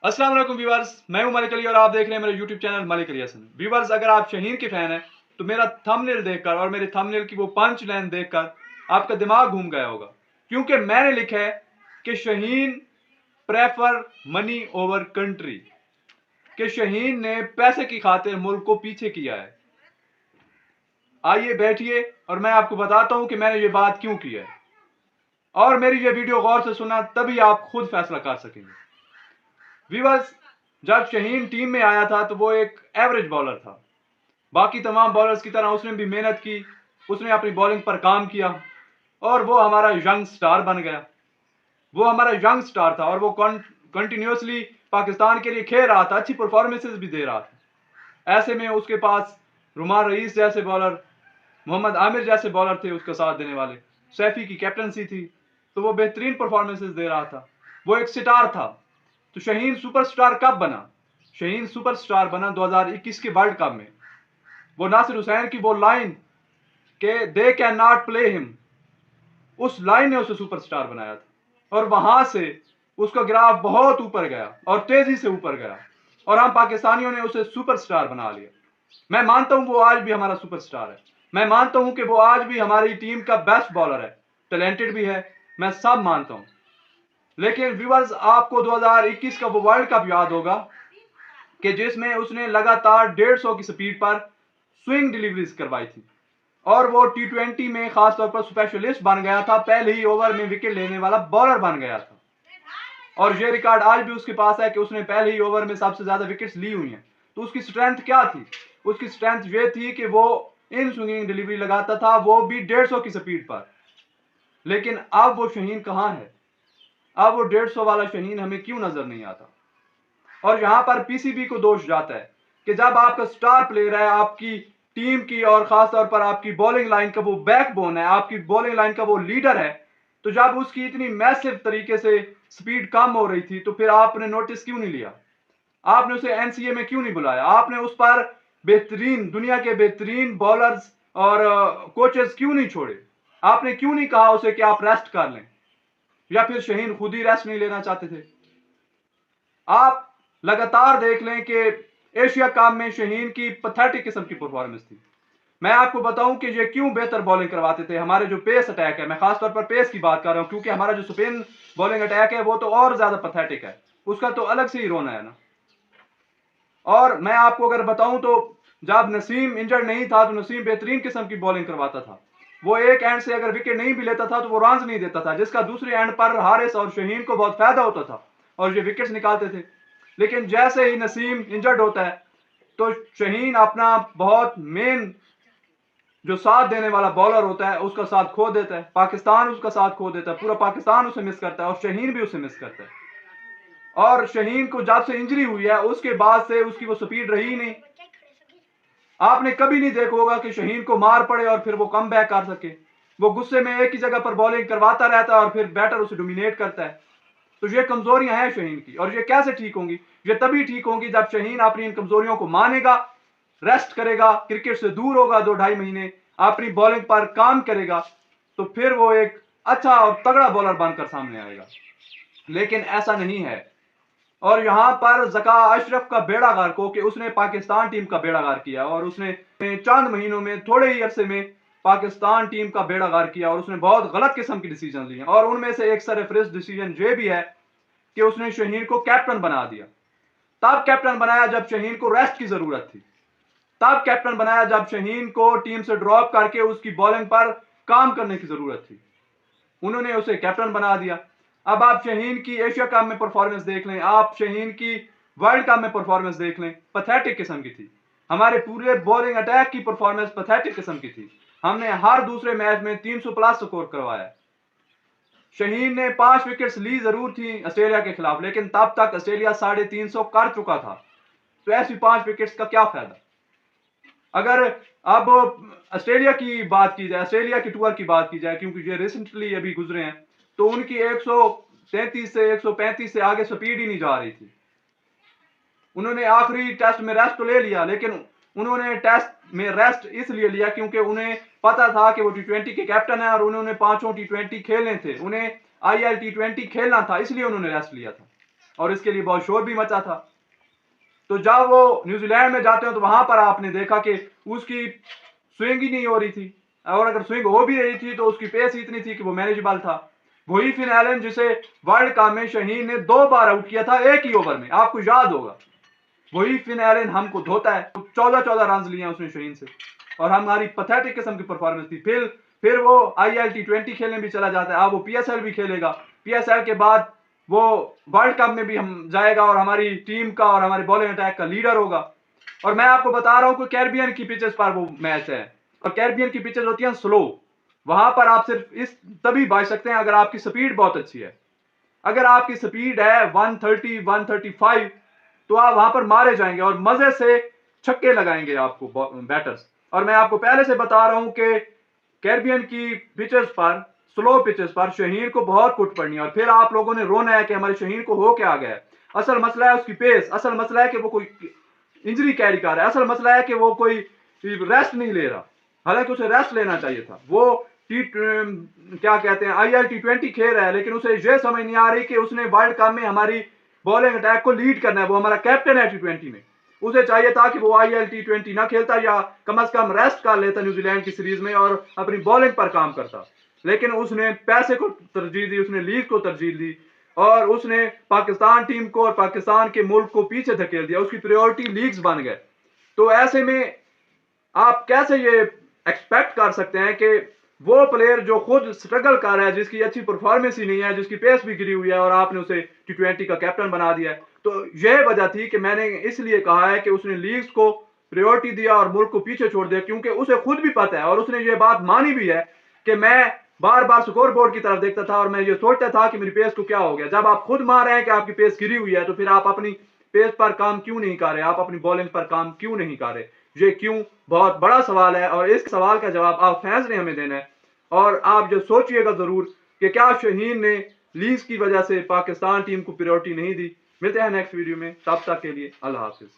अस्सलाम वालेकुम व्यूअर्स, मैं हूं मलिक अली और आप देख रहे हैं मेरा YouTube channel Malik Ali Hassan. Viewers, अगर आप शहीन के फैन हैं तो मेरा थंबनेल देखकर और मेरे थंबनेल की वो पंच लाइन देखकर आपका दिमाग घूम गया होगा, क्योंकि मैंने लिखा है कि Shaheen prefer money over country, कि शहीन ने पैसे की खातिर मुल्क को पीछे किया है। आइए बैठिए और मैं आपको बताता हूं कि मैंने ये बात क्यों की है, और मेरी ये वीडियो गौर से सुना तभी आप खुद फैसला कर सकेंगे। व्यूअर्स, जब शहीन टीम में आया था तो वो एक एवरेज बॉलर था। बाकी तमाम बॉलर्स की तरह उसने भी मेहनत की, उसने अपनी बॉलिंग पर काम किया और वो हमारा यंग स्टार बन गया। वो हमारा यंग स्टार था और वो कंटिन्यूसली पाकिस्तान के लिए खेल रहा था, अच्छी परफॉर्मेंसेस भी दे रहा था। ऐसे में उसके पास रुमान रईस जैसे बॉलर, मोहम्मद आमिर जैसे बॉलर थे उसका साथ देने वाले, सैफी की कैप्टनसी थी, तो वो बेहतरीन परफॉर्मेंसेस दे रहा था। वो एक स्टार था। तो शहीन सुपरस्टार कब बना? शहीन सुपरस्टार बना 2021 के वर्ल्ड कप में। वो नासिर हुसैन की वो लाइन के they can not play him, उस लाइन ने उसे सुपरस्टार बनाया था, और वहां से उसका ग्राफ बहुत ऊपर गया और तेजी से ऊपर गया, और हम पाकिस्तानियों ने उसे सुपरस्टार बना लिया। मैं मानता हूं वो आज भी हमारा सुपरस्टार है। मैं मानता हूं कि वो आज भी हमारी टीम का बेस्ट बॉलर है, टैलेंटेड भी है, मैं सब मानता हूं। लेकिन व्यूअर्स, आपको 2021 का वो वर्ल्ड कप याद होगा कि जिसमें उसने लगातार 150 की स्पीड पर स्विंग डिलीवरीज करवाई थी, और वो T20 में खासतौर पर स्पेशलिस्ट बन गया था, पहले ही ओवर में विकेट लेने वाला बॉलर बन गया था। और ये रिकॉर्ड आज भी उसके पास है कि उसने पहले ही ओवर में सबसे ज्यादा विकेट्स ली हुई हैं। तो उसकी स्ट्रेंथ क्या थी? उसकी स्ट्रेंथ ये थी कि वो इन स्विंगिंग डिलीवरी लगाता था, वो भी 150 की स्पीड पर। लेकिन अब वो शहीन कहां है? अब वो 150 वाला शहीन हमें क्यों नजर नहीं आता? और यहां पर पीसीबी को दोष जाता है कि जब आपका स्टार प्लेयर है, आपकी टीम की और खासतौर पर आपकी बॉलिंग लाइन का वो बैकबोन है, आपकी बॉलिंग लाइन का वो लीडर है, तो जब उसकी इतनी मैसिव तरीके से स्पीड कम हो रही थी तो फिर आपने नोटिस क्यों नहीं लिया? आपने उसे एनसीए में क्यों नहीं बुलाया? आपने उस पर बेहतरीन, दुनिया के बेहतरीन बॉलर्स और कोचेस क्यों नहीं छोड़े? आपने क्यों नहीं कहा उसे कि आप रेस्ट कर लें? या फिर शहीन खुद ही रेस्ट नहीं लेना चाहते थे? आप लगातार देख लें कि एशिया कप में शहीन की पैथेटिक किस्म की परफॉर्मेंस थी। मैं आपको बताऊं कि ये क्यों बेहतर बॉलिंग करवाते थे। हमारे जो पेस अटैक है, मैं खासतौर पर पेस की बात कर रहा हूं, क्योंकि हमारा जो स्पिन बॉलिंग अटैक है वो तो और ज्यादा पैथेटिक है, उसका तो अलग से ही रोना है ना। और मैं आपको अगर बताऊं तो जब नसीम इंजर्ड नहीं था तो नसीम बेहतरीन किस्म की बॉलिंग करवाता था। वो एक एंड से अगर विकेट नहीं भी लेता था तो वो रन्स नहीं देता था, जिसका दूसरे एंड पर हारिस और शहीन को बहुत फायदा होता था और ये विकेट्स निकालते थे। लेकिन जैसे ही नसीम इंजर्ड होता है तो शहीन अपना बहुत मेन जो साथ देने वाला बॉलर होता है उसका साथ खो देता है, पाकिस्तान उसका साथ खो देता है, पूरा पाकिस्तान उसे मिस करता है और शहीन भी उसे मिस करता है। और शहीन को जब से इंजरी हुई है उसके बाद से उसकी वो स्पीड रही नहीं। आपने कभी नहीं देखा होगा कि शहीन को मार पड़े और फिर वो कम बैक कर सके। वो गुस्से में एक ही जगह पर बॉलिंग करवाता रहता है और फिर बैटर उसे डोमिनेट करता है। तो ये कमजोरियां हैं शहीन की, और ये कैसे ठीक होंगी? ये तभी ठीक होंगी जब शहीन अपनी इन कमजोरियों को मानेगा, रेस्ट करेगा, क्रिकेट से दूर होगा 2-2.5 महीने, अपनी बॉलिंग पर काम करेगा, तो फिर वो एक अच्छा और तगड़ा बॉलर बनकर सामने आएगा। लेकिन ऐसा नहीं है। और यहां पर जका अशरफ का बेड़ा गर्क हो कि उसने पाकिस्तान टीम का बेड़ा गर्क किया, और उसने चंद महीनों में, थोड़े ही अरसे में पाकिस्तान टीम का बेड़ा गर्क किया, और उसने बहुत गलत किस्म की डिसीजन लिए। और उनमें से एक सरफरेज डिसीजन ये भी है कि उसने शहीन को कैप्टन बना दिया। तब कैप्टन बनाया जब शहीन को रेस्ट की जरूरत थी, तब कैप्टन बनाया जब शहीन को टीम से ड्रॉप करके उसकी बॉलिंग पर काम करने की जरूरत थी। उन्होंने उसे कैप्टन बना दिया। अब आप शहीन की एशिया कप में परफॉर्मेंस देख लें, आप शहीन की वर्ल्ड कप में परफॉर्मेंस देख लें, पैथेटिक किस्म की थी। हमारे पूरे बॉलिंग अटैक की परफॉर्मेंस पैथेटिक किस्म की थी। हमने हर दूसरे मैच में 300 प्लस स्कोर करवाया। शहीन ने 5 विकेट्स ली जरूर थी ऑस्ट्रेलिया के खिलाफ, लेकिन तब तक ऑस्ट्रेलिया 350 कर चुका था। तो ऐसी 5 विकेट्स का क्या फायदा? अगर अब ऑस्ट्रेलिया की बात की जाए, ऑस्ट्रेलिया की टूर की बात की जाए, क्योंकि ये रिसेंटली अभी गुजरे हैं, तो उनकी 133 से 135 से आगे स्पीड ही नहीं जा रही थी। उन्होंने आखिरी टेस्ट में रेस्ट तो ले लिया, लेकिन उन्होंने टेस्ट में रेस्ट इसलिए लिया क्योंकि उन्हें पता था कि वो T20 के कैप्टन है और उन्होंने 5 T20 खेलने थे, उन्हें IL T20 खेलना था, इसलिए उन्होंने रेस्ट लिया था। اور اس کے لیے بہت شور بھی مچا تھا. تو جب وہ نیوزی لینڈ میں جاتے ہیں تو وہاں پر آپ نے دیکھا کہ اس کی سوئنگ ہی نہیں ہو رہی تھی, اور اگر سوئنگ ہو بھی رہی تھی تو اس کی پیس اتنی تھی کہ وہ مینیجبل تھا. وہی فن ایلن جسے ورلڈ کپ میں شہین نے 2 بار آؤٹ کیا تھا ایک ہی اوور میں, آپ کو یاد ہوگا, وہی فن ایلن ہم کو دھوتا ہے. 14 رنز لیے اس نے شہین سے, اور ہماری پتھیٹک قسم کی پرفارمنس تھی. پھر وہ IL T20 کھیلنے بھی چلا جاتا ہے, اب وہ PSL بھی کھیلے گا. PSL کے بعد وہ ورلڈ کپ میں بھی ہم جائے گا اور ہماری ٹیم کا اور ہمارے بالنگ اٹیک کا لیڈر ہوگا. اور میں آپ کو بتا رہا ہوں کہ کیریبین کی پچز پر وہ میچ ہے, اور کیریبین کی پچز ہوتی ہیں سلو. وہاں پر آپ صرف اس تبھی بچ سکتے ہیں اگر آپ کی سپیڈ بہت اچھی ہے. اگر آپ کی سپیڈ ہے 130 135 تو آپ وہاں پر مارے جائیں گے اور مزے سے چھکے لگائیں گے آپ کو بیٹرز. اور میں آپ کو پہلے سے بتا رہا ہوں کہ کیریبین کی پچز پر, سلو پچز پر شہین کو بہت کٹ پڑنی ہے. اور پھر آپ لوگوں نے رونا ہے کہ ہمارے شہین کو ہو کیا گیا ہے. اصل مسئلہ ہے اس کی پیس, اصل مسئلہ ہے کہ وہ کوئی انجری کیری کر رہا ہے, اصل مسئلہ ہے کہ وہ کوئی ریسٹ نہیں لے رہا, حالانکہ اسے ریسٹ لینا چاہیے تھا. وہ کیا کہتے ہیں IL T20 کھیل رہا ہے, لیکن اسے یہ سمجھ نہیں آ رہی کہ اس نے ورلڈ کپ میں ہماری بالنگ اٹیک کو لیڈ کرنا ہے. وہ ہمارا کیپٹن ہے T20 میں, اسے چاہیے تھا کہ وہ IL T20 نہ کھیلتا یا کم از کم ریسٹ کر لیتا نیوزی لینڈ کی سیریز میں اور اپنی بالنگ پر کام کرتا. لیکن اس نے پیسے کو ترجیح دی, اس نے لیگ کو ترجیح دی, اور اس نے پاکستان ٹیم کو اور پاکستان کے ملک کو پیچھے دھکیل دیا. اس کی پریورٹی لیگز بن گئے. تو ایسے میں آپ کیسے یہ ایکسپیکٹ کر سکتے ہیں کہ وہ پلیئر جو خود سٹرگل کر رہا ہے, جس کی اچھی پرفارمنس ہی نہیں ہے, جس کی پیس بھی گری ہوئی ہے, اور آپ نے اسے T20 کا کیپٹن بنا دیا ہے. تو یہ وجہ تھی کہ میں نے اس لیے کہا ہے کہ اس نے لیگز کو پریورٹی دیا اور ملک کو پیچھے چھوڑ دیا, کیونکہ اسے خود بھی پتہ ہے اور اس نے یہ بات مانی بھی ہے کہ میں بار بار سکور بورڈ کی طرف دیکھتا تھا اور میں یہ سوچتا تھا کہ میری پیس کو کیا ہو گیا. جب آپ خود مان رہے ہیں کہ آپ کی پیس گری ہوئی ہے تو پھر آپ اپنی پیس پر کام کیوں نہیں کر رہے, آپ اپنی بالنگ پر کام کیوں نہیں کر رہے؟ یہ کیوں بہت بڑا سوال ہے, اور اس سوال کا جواب آپ فینس نے ہمیں دینا ہے. اور آپ جو سوچئے گا ضرور کہ کیا شہین نے لیگز کی وجہ سے پاکستان ٹیم کو پریورٹی نہیں دی. ملتے ہیں نیکسٹ ویڈیو میں, تب تک کے لیے اللہ حافظ.